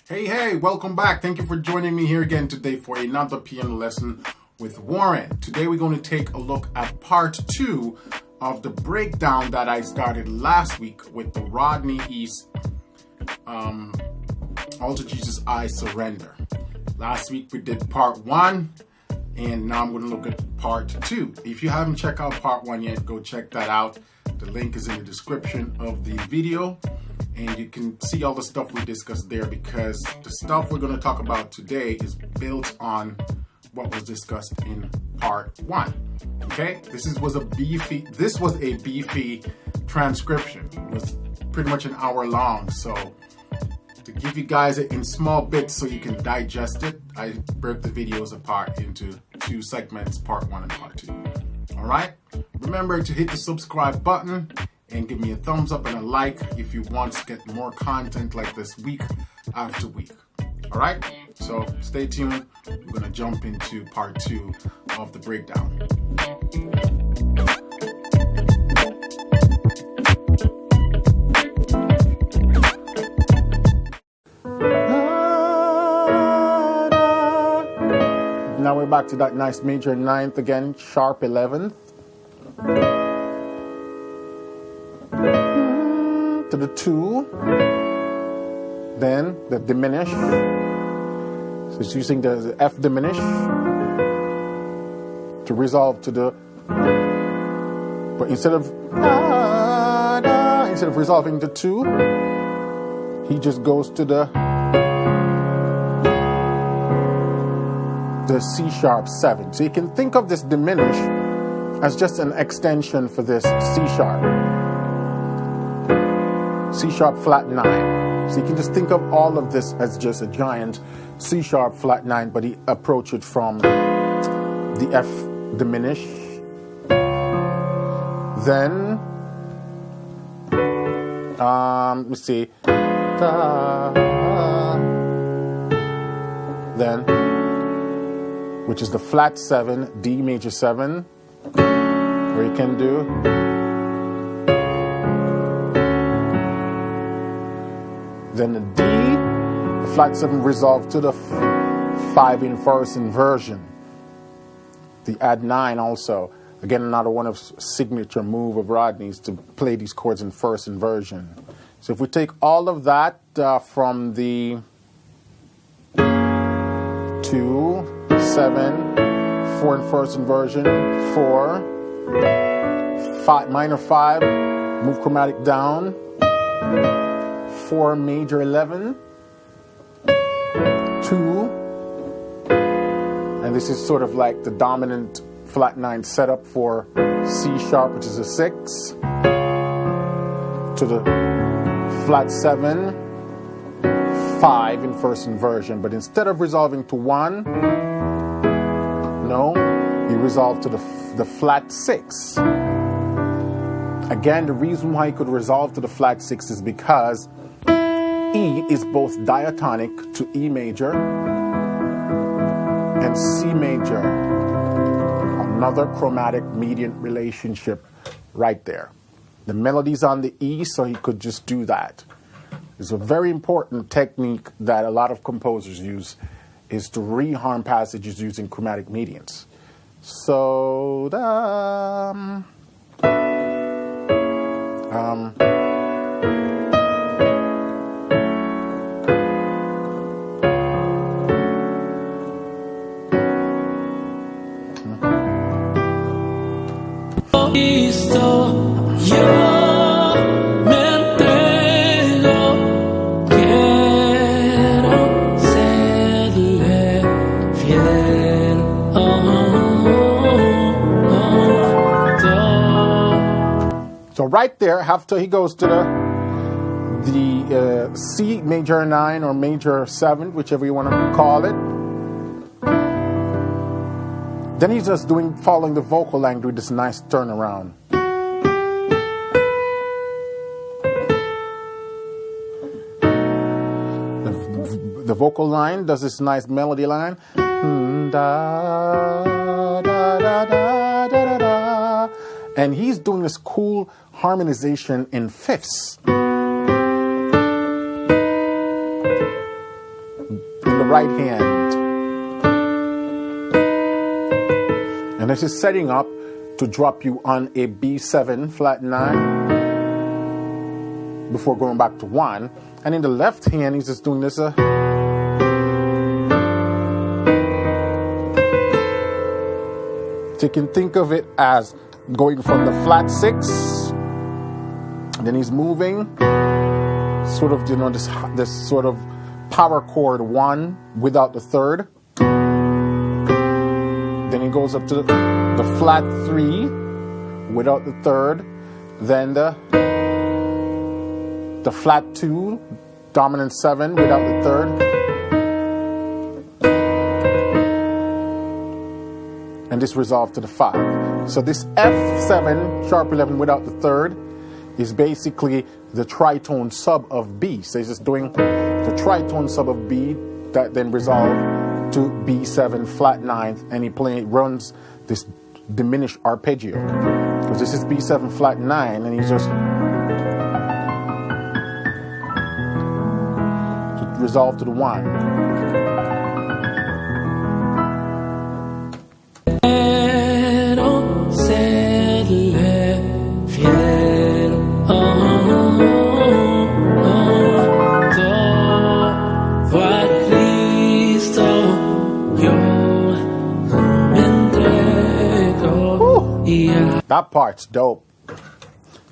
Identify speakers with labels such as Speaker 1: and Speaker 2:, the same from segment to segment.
Speaker 1: Hey, welcome back. Thank you for joining me here again today for another piano lesson with Warren. Today we're going to take a look at part 2 of the breakdown that I started last week with the Rodney East All to Jesus I Surrender. Last week we did part 1 and now I'm going to look at part 2. If you haven't checked out part 1 yet, go check that out. The link is in the description of the video. And you can see all the stuff we discussed there because the stuff we're going to talk about today is built on what was discussed in part 1. Okay, this was a beefy transcription. It was pretty much an hour long. So to give you guys it in small bits so you can digest it, I broke the videos apart into 2 segments, part 1 and part 2. All right, remember to hit the subscribe button and give me a thumbs up and a like if you want to get more content like this week after week. All right, so stay tuned. We're going to jump into part 2 of the breakdown. Now we're back to that nice major 9th again, sharp 11th. To the 2, then the diminished. So it's using the F diminished to resolve to the, but instead of resolving to 2, he just goes to the C sharp 7. So you can think of this diminished as just an extension for this C sharp flat 9. So you can just think of all of this as just a giant C sharp flat 9, but he approached it from the F diminished. Then, let me see. Then, which is the flat 7, D major 7, where you can do. Then the D, the flat 7 resolved to the 5 in first inversion. The add 9 also. Again, another one of signature move of Rodney's to play these chords in first inversion. So if we take all of that from the 2, 7, 4 in first inversion, 4, 5, minor 5, move chromatic down, 4 major 11, 2, and this is sort of like the dominant flat 9 setup for C sharp, which is a 6, to the flat 7, 5 in first inversion, but instead of resolving to 1, no, he resolved to the flat 6. Again, the reason why he could resolve to the flat 6 is because E is both diatonic to E major and C major. Another chromatic mediant relationship right there. The melody's on the E, so he could just do that. It's a very important technique that a lot of composers use, is to reharm passages using chromatic mediants. So, So right there, after he goes to the C major 9 or major 7, whichever you want to call it, then he's just following the vocal line with this nice turnaround. The vocal line does this nice melody line. And he's doing this cool harmonization in fifths. right hand. And this is setting up to drop you on a B7 flat 9 before going back to 1. And in the left hand, he's just doing this. So you can think of it as going from the flat 6, and then he's moving, sort of, you know, this sort of power chord 1 without the third. Then he goes up to the flat 3 without the third. Then the flat 2, dominant 7 without the third. And this resolved to the 5. So this F7 sharp 11 without the third is basically the tritone sub of B. So he's just doing the tritone sub of B that then resolved to B7 flat 9th, and he runs this diminished arpeggio, because this is B7 flat 9, and he's just resolved to the 1. That part's dope.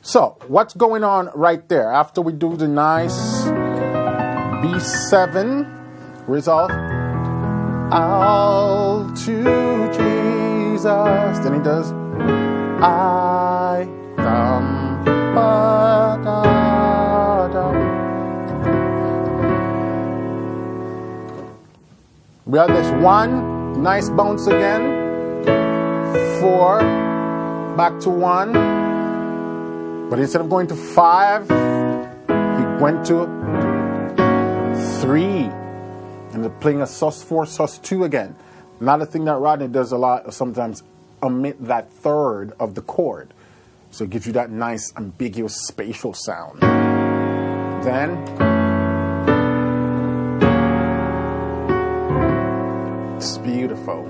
Speaker 1: So, what's going on right there? After we do the nice B7 resolve, all to Jesus. Then he does, I come. We have this 1, nice bounce again, 4, back to 1, but instead of going to 5, he went to 3, and they're playing a sus4, sus2 again. Another thing that Rodney does a lot is sometimes omit that third of the chord, so it gives you that nice ambiguous spatial sound. Then it's beautiful.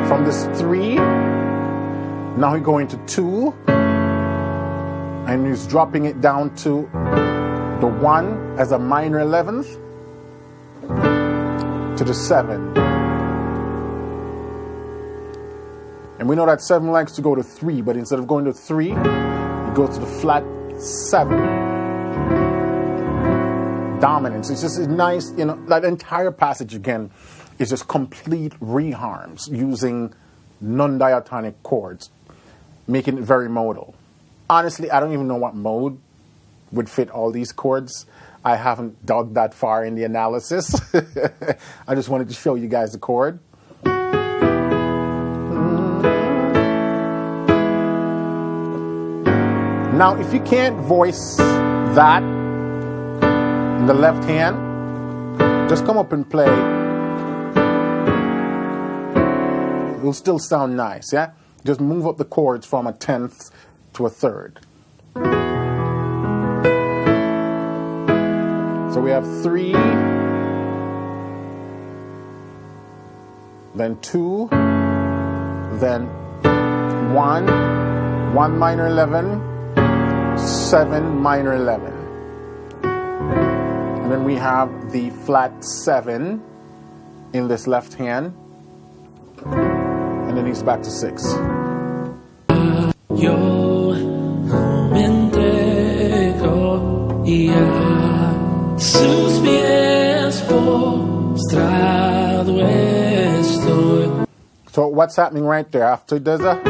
Speaker 1: From this 3, now he's going to 2, and he's dropping it down to the 1 as a minor 11th to the 7. And we know that 7 likes to go to 3, but instead of going to 3, he goes to the flat 7. Dominance. It's just a nice, you know, that entire passage again is just complete reharms using non-diatonic chords, making it very modal. Honestly, I don't even know what mode would fit all these chords. I haven't dug that far in the analysis. I just wanted to show you guys the chord. Now, if you can't voice that in the left hand, just come up and play. It'll still sound nice, yeah? Just move up the chords from a 10th to a 3rd. So we have 3, then 2, then 1, 1 minor 11, 7 minor 11. And then we have the flat 7 in this left hand. And then he's back to 6. Yo me entrego y a sus pies postrado estoy. So what's happening right there after he does that?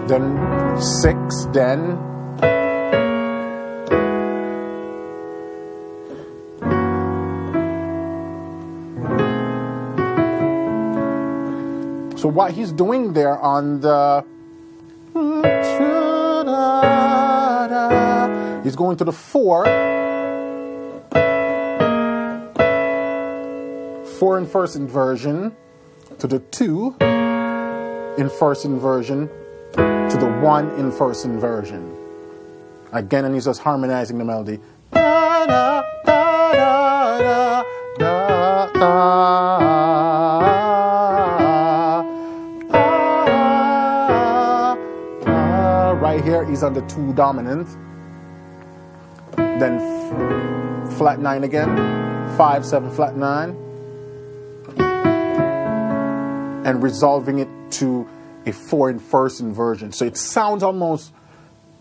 Speaker 1: Then 6, then so what he's doing there on the he's going to the 4 in first inversion, to the 2 in first inversion, to the 1 in first inversion. Again, and he's just harmonizing the melody. Da, da, da, da, da, da, da. Right here, he's on the 2 dominant. Then flat 9 again. 5, 7, flat 9. And resolving it to a 4 in first inversion. So it sounds almost,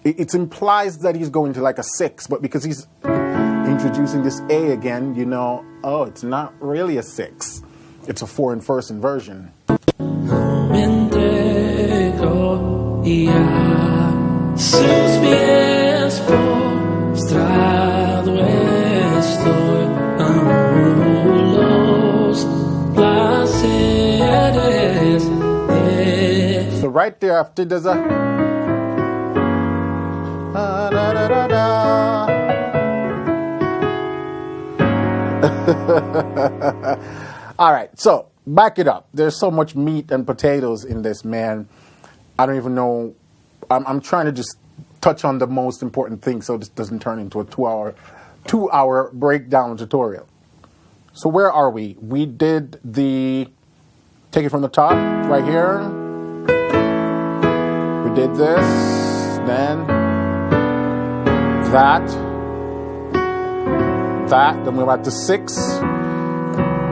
Speaker 1: it implies that he's going to like a 6, but because he's introducing this A again, you know, oh, it's not really a 6. It's a 4 in first inversion. So right there after there's a da, da, da, da. All right, so back it up. There's so much meat and potatoes in this, man. I don't even know. I'm trying to just touch on the most important thing so this doesn't turn into a 2-hour breakdown tutorial. So where are we? We did the, take it from the top, right here. We did this, then that, then we're back to 6,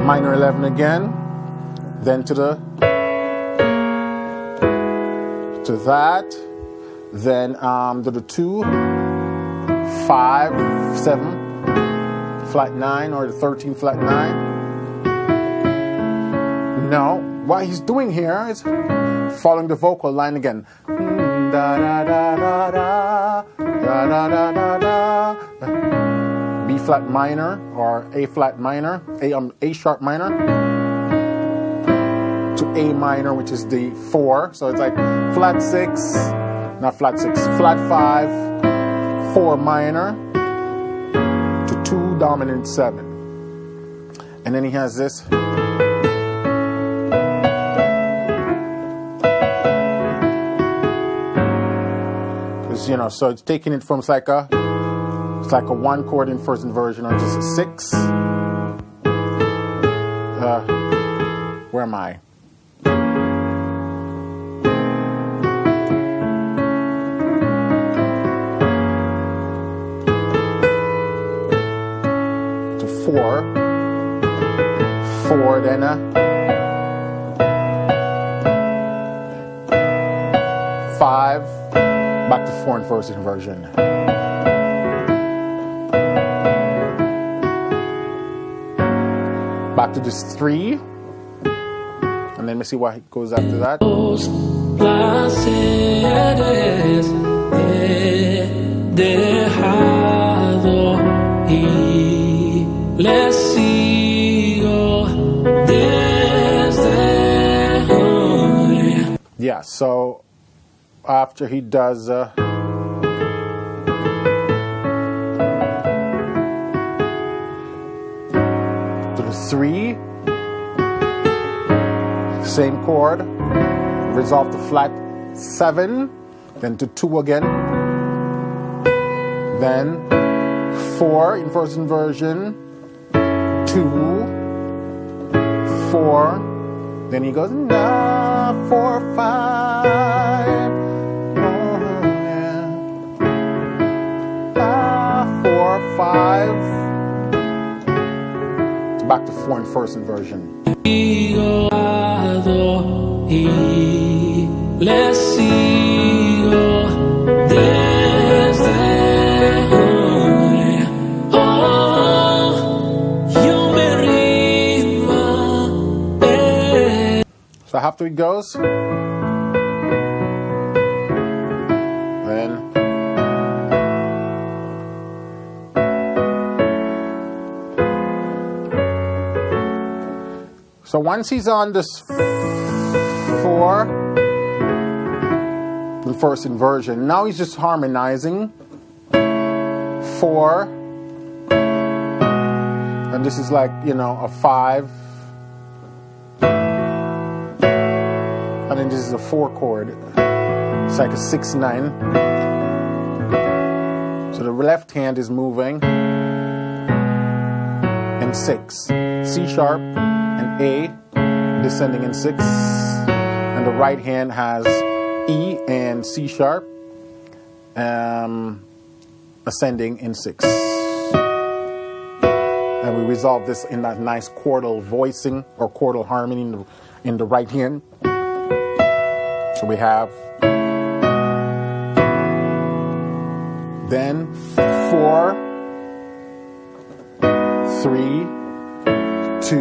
Speaker 1: minor 11 again, then to that, then to the 2, 5, 7, flat 9, or the 13 flat 9. No, what he's doing here is following the vocal line again. Da da da da da da da da da da. B flat minor or A flat minor, A sharp minor to A minor, which is the 4. So it's like flat 6, not flat 6, flat 5, 4 minor to 2 dominant 7. And then he has this. You know, so it's taking it from it's like a 1 chord in first inversion, or just a 6. Where am I? To 4, then a 5. Back to 4 in first inversion. Back to this 3. And then let me see what goes after that. Yeah, so after he does to the 3, same chord, resolve to flat 7, then to 2 again, then 4 in first inversion, 2, 4, then he goes 4, 5. 5. Back to 4 in first inversion. So after it goes, then so once he's on this 4 the first inversion, now he's just harmonizing 4, and this is like, you know, a 5, and then this is a 4 chord. It's like a 6, 9, So the left hand is moving in 6, C sharp and A descending in 6, and the right hand has E and C sharp ascending in 6. And we resolve this in that nice quartal voicing or quartal harmony in the right hand. So we have then 4, 3, 2,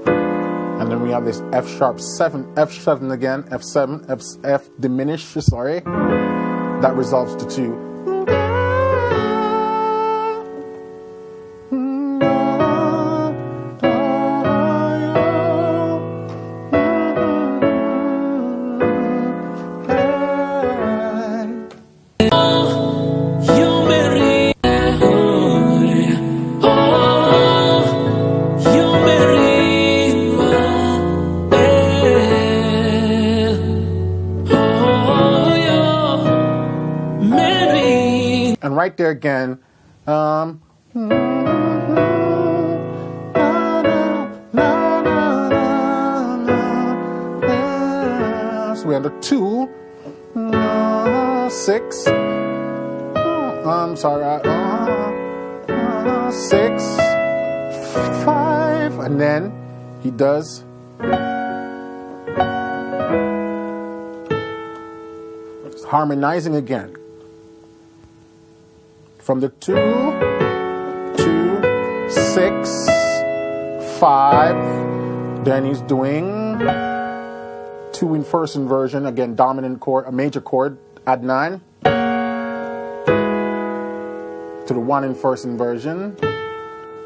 Speaker 1: and then we have this F sharp 7, F7 again, F7, F diminished, sorry. That resolves to 2. Right there again. So we have the 2, 6. I'm sorry. 6, 5, and then he does harmonizing again. From the 2, 2, 6, 5, then he's doing 2 in first inversion, again dominant chord, a major chord, add 9, to the 1 in first inversion,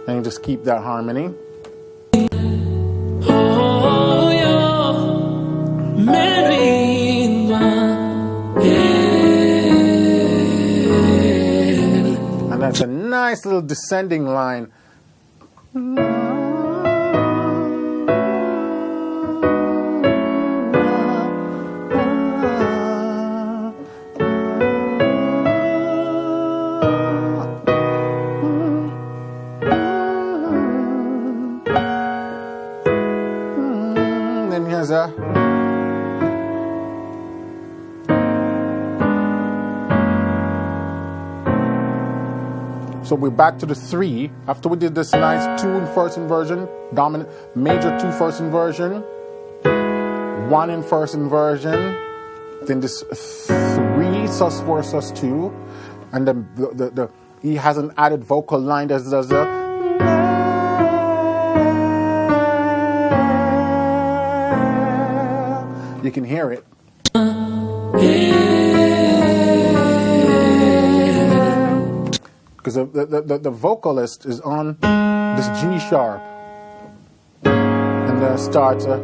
Speaker 1: and you just keep that harmony. Oh, you're married my head. And that's a nice little descending line. Then he has a so we're back to the 3. After we did this nice 2 in first inversion, dominant, major 2 first inversion, 1 in first inversion, then this 3 sus4 sus2, and then he has an added vocal line that does the you can hear it. Because the vocalist is on this G sharp, and then starts a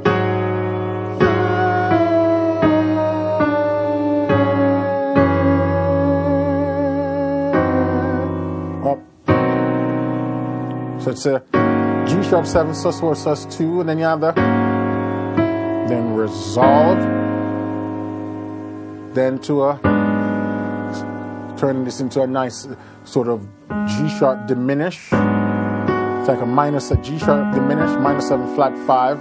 Speaker 1: up. So it's a G sharp 7 sus4 sus2, and then you have the then resolve, then to a turning this into a nice sort of G sharp diminish. It's like a minus a G sharp diminish, minus 7 flat 5.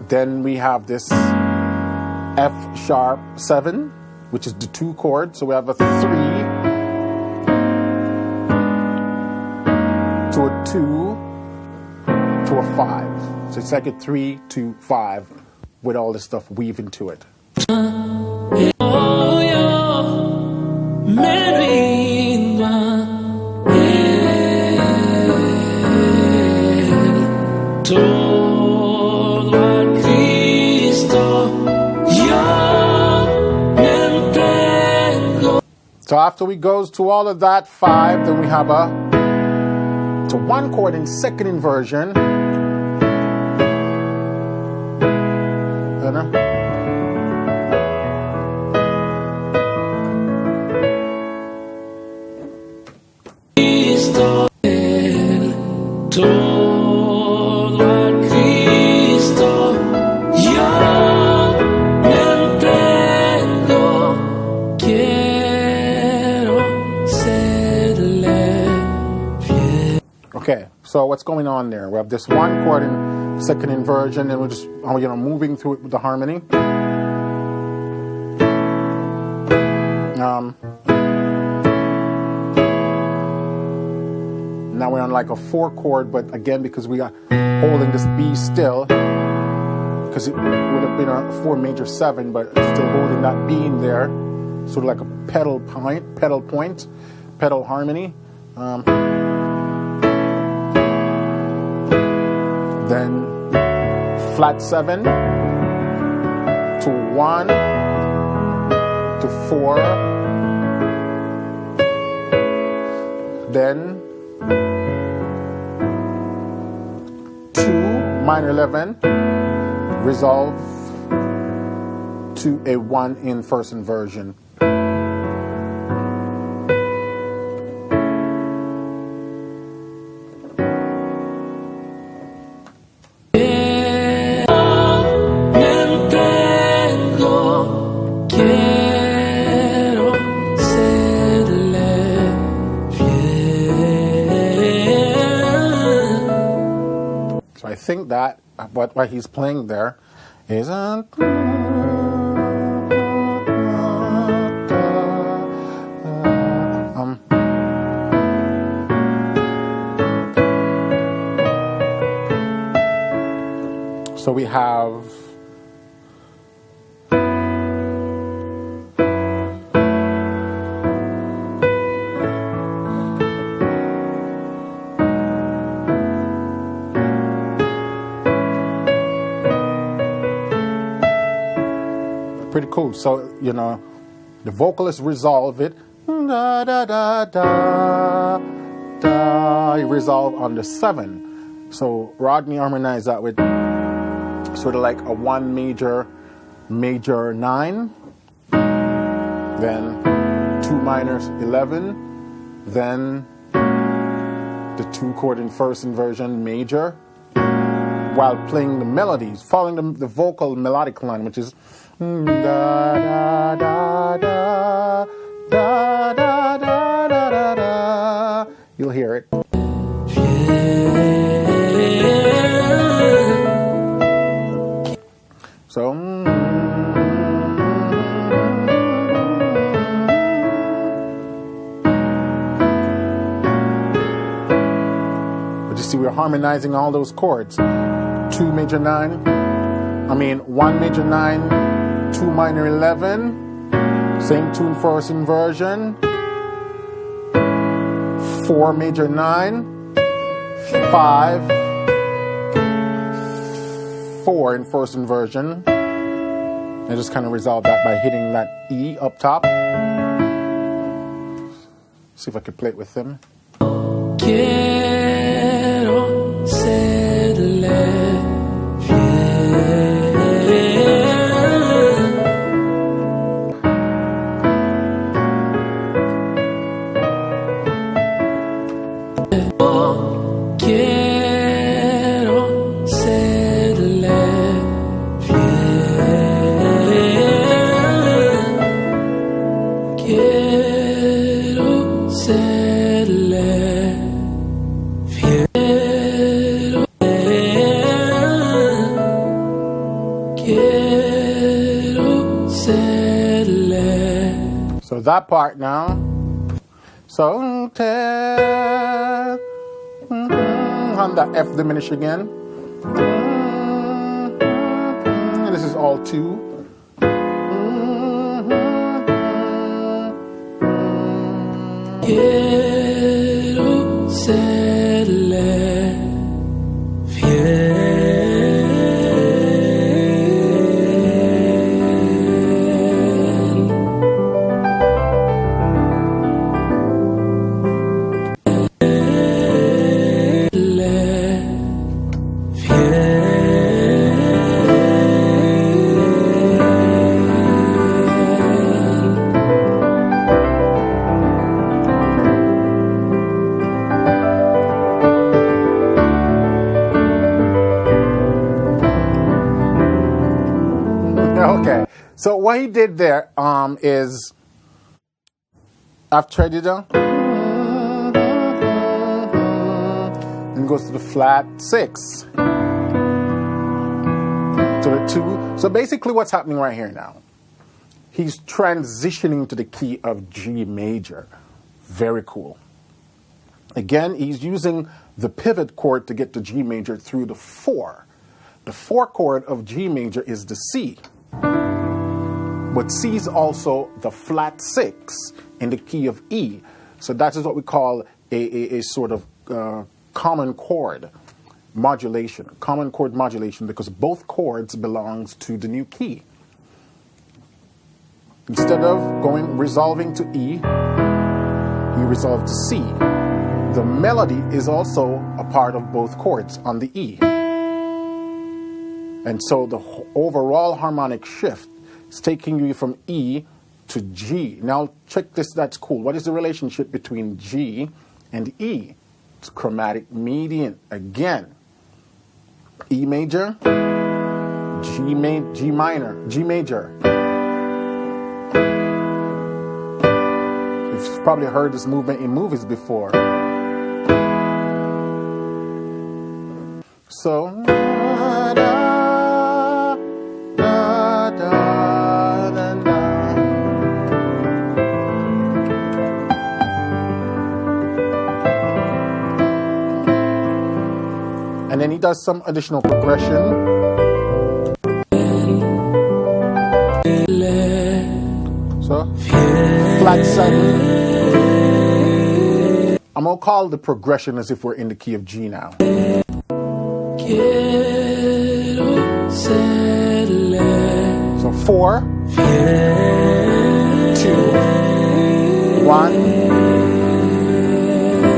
Speaker 1: Then we have this F sharp 7, which is the 2 chord. So we have a 3 to a 2 to a 5. So it's like a 3, 2, 5 with all this stuff weave into it. Oh, you're married my head. Todo Cristo, so after we goes to all of that 5, then we have a to 1 chord in second inversion. So what's going on there? We have this one chord in second inversion, and we're just moving through it with the harmony. Now we're on like a 4 chord, but again, because we are holding this B still, because it would have been a 4 major 7, but still holding that B in there, sort of like a pedal point, pedal harmony. Then flat 7 to 1 to 4, then 2 minor 11, resolve to a 1 in first inversion. I think that what he's playing there is so we have pretty cool. So, the vocalists resolve it. Da, da, da, da, da. You resolve on the 7. So Rodney harmonized that with sort of like a 1 major 9, then 2 minor 11, then the 2 chord in first inversion major, while playing the melodies, following the vocal melodic line, which is da da da da da da da da da. You'll hear it. So but you see, we're harmonizing all those chords. 2 major 9, 1 major 9, 2 minor 11, same tune first inversion, 4 major 9, 5, 4 in first inversion. I just kind of resolve that by hitting that E up top. See if I could play it with him.
Speaker 2: Quiero serle
Speaker 1: So that part now. So on that F diminished again. And this is all 2.
Speaker 2: Quiero serle fiel.
Speaker 1: Okay, so what he did there is after I did and goes to the flat 6, to the 2. So basically what's happening right here now, he's transitioning to the key of G major. Very cool. Again, he's using the pivot chord to get to G major through the 4. The 4 chord of G major is the C. But C is also the flat 6 in the key of E. So that is what we call a sort of common chord modulation, common chord modulation, because both chords belongs to the new key. Instead of resolving to E, you resolve to C. The melody is also a part of both chords on the E. And so the overall harmonic shift is taking you from E to G. Now check this, that's cool. What is the relationship between G and E? It's chromatic median again. E major, G minor, G major. You've probably heard this movement in movies before. So, and then he does some additional progression. So, flat 7. I'm going to call the progression as if we're in the key of G now. So 4, 2, 1,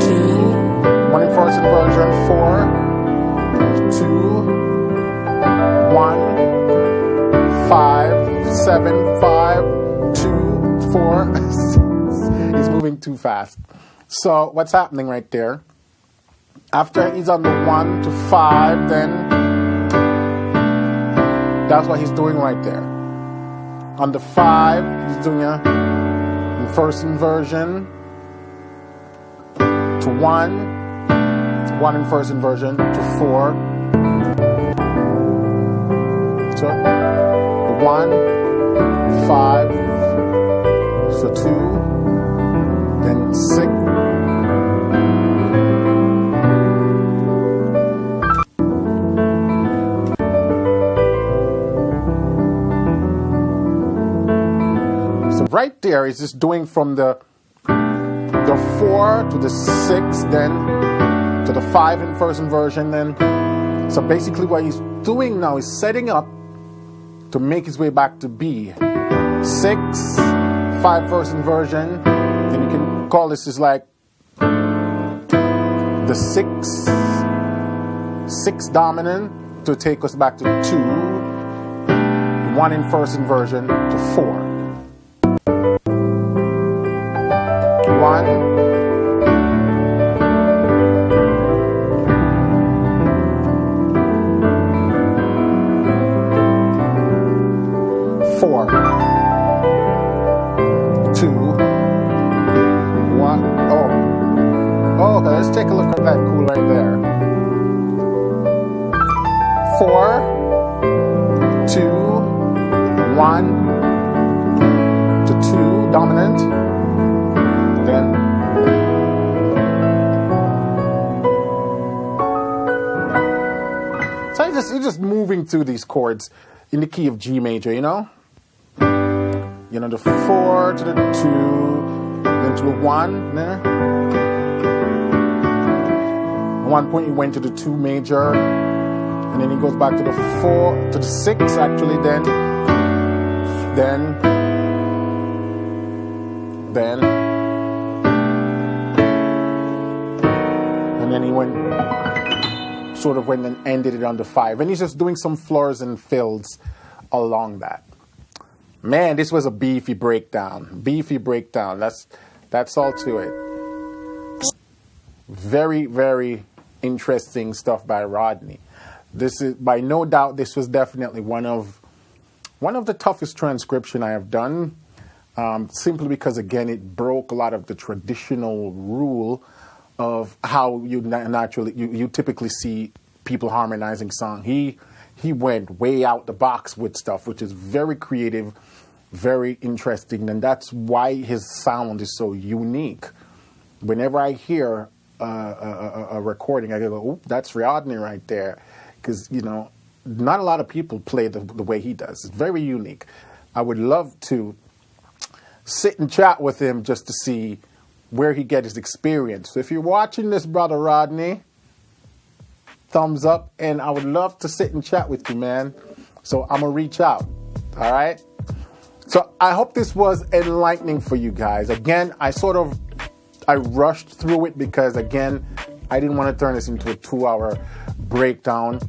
Speaker 1: 2, 1 in first inversion, 4, 2, 1, 5, 7, 5, 2, 4. He's moving too fast. So what's happening right there? After he's on the 1 to 5, then that's what he's doing right there. On the 5, he's doing a first inversion to 1 in first inversion to 4. So 1, 5, so 2, then 6. Right there is just doing from the 4 to the 6, then to the 5 in first inversion, then. So basically what he's doing now is setting up to make his way back to B. 6, 5 first inversion, then you can call this is like the 6 dominant to take us back to 2, 1 in first inversion to 4. 1, 4, 2, 1. Oh, okay, let's take a look at that cool right there. 4, 2, 1 to 2 dominant. Then so you're just moving through these chords in the key of G major, you know? You know, the 4 to the 2, then to the 1 there. At one point he went to the 2 major, and then he goes back to the 4 to the 6 actually, then and then he went and ended it on the 5. And he's just doing some floors and fills along that. Man, this was a beefy breakdown. That's all to it. Very, very interesting stuff by Rodney. This is, by no doubt, this was definitely one of the toughest transcription I have done. Simply because, again, it broke a lot of the traditional rule of how you naturally you typically see people harmonizing song. He went way out the box with stuff, which is very creative, very interesting, and that's why his sound is so unique. Whenever I hear a recording, I go, "Oh, that's Rodney right there," because not a lot of people play the way he does. It's very unique. I would love to sit and chat with him just to see where he gets his experience. So if you're watching this, brother Rodney, thumbs up, and I would love to sit and chat with you, man. So I'm gonna reach out. All right. So I hope this was enlightening for you guys. Again, I rushed through it because, again, I didn't want to turn this into a 2-hour breakdown.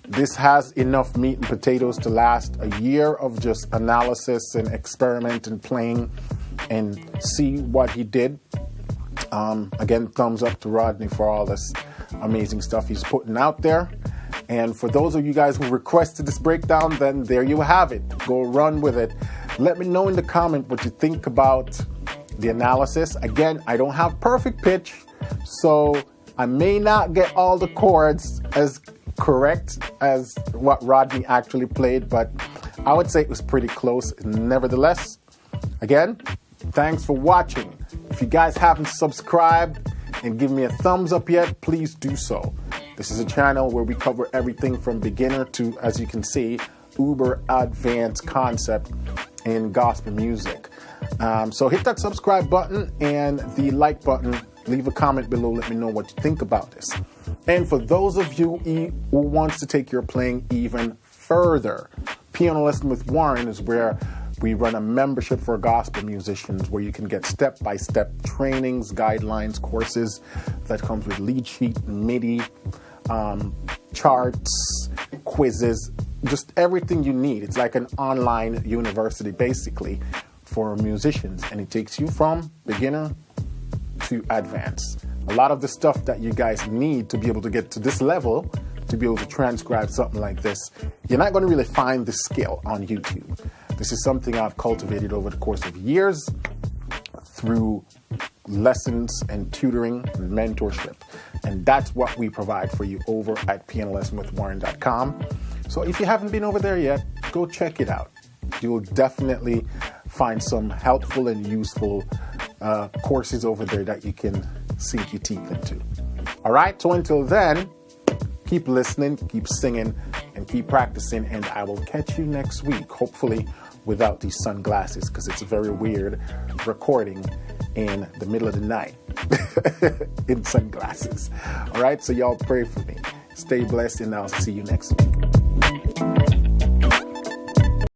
Speaker 1: This has enough meat and potatoes to last a year of just analysis and experiment and playing and see what he did. Again, thumbs up to Rodney for all this amazing stuff he's putting out there. And for those of you guys who requested this breakdown, then there you have it. Go run with it. Let me know in the comment what you think about the analysis. Again, I don't have perfect pitch, so I may not get all the chords as correct as what Rodney actually played, but I would say it was pretty close. Nevertheless, again, thanks for watching. If you guys haven't subscribed and give me a thumbs up yet, please do so. This is a channel where we cover everything from beginner to, as you can see, uber advanced concept in gospel music. So hit that subscribe button and the like button. Leave a comment below. Let me know what you think about this. And for those of you who wants to take your playing even further, Piano Lesson with Warren is where we run a membership for gospel musicians where you can get step-by-step trainings, guidelines, courses that comes with lead sheet, MIDI, charts, quizzes, just everything you need. It's like an online university basically for musicians, and it takes you from beginner to advance. A lot of the stuff that you guys need to be able to get to this level, to be able to transcribe something like this, you're not going to really find the skill on YouTube. This is something I've cultivated over the course of years through lessons and tutoring and mentorship. And that's what we provide for you over at pianolessonwithwarren.com. So if you haven't been over there yet, go check it out. You will definitely find some helpful and useful courses over there that you can sink your teeth into. All right, so until then, keep listening, keep singing, and keep practicing, and I will catch you next week, hopefully without these sunglasses, because it's a very weird recording in the middle of the night in sunglasses. All right, so y'all pray for me. Stay blessed, and I'll see you next week.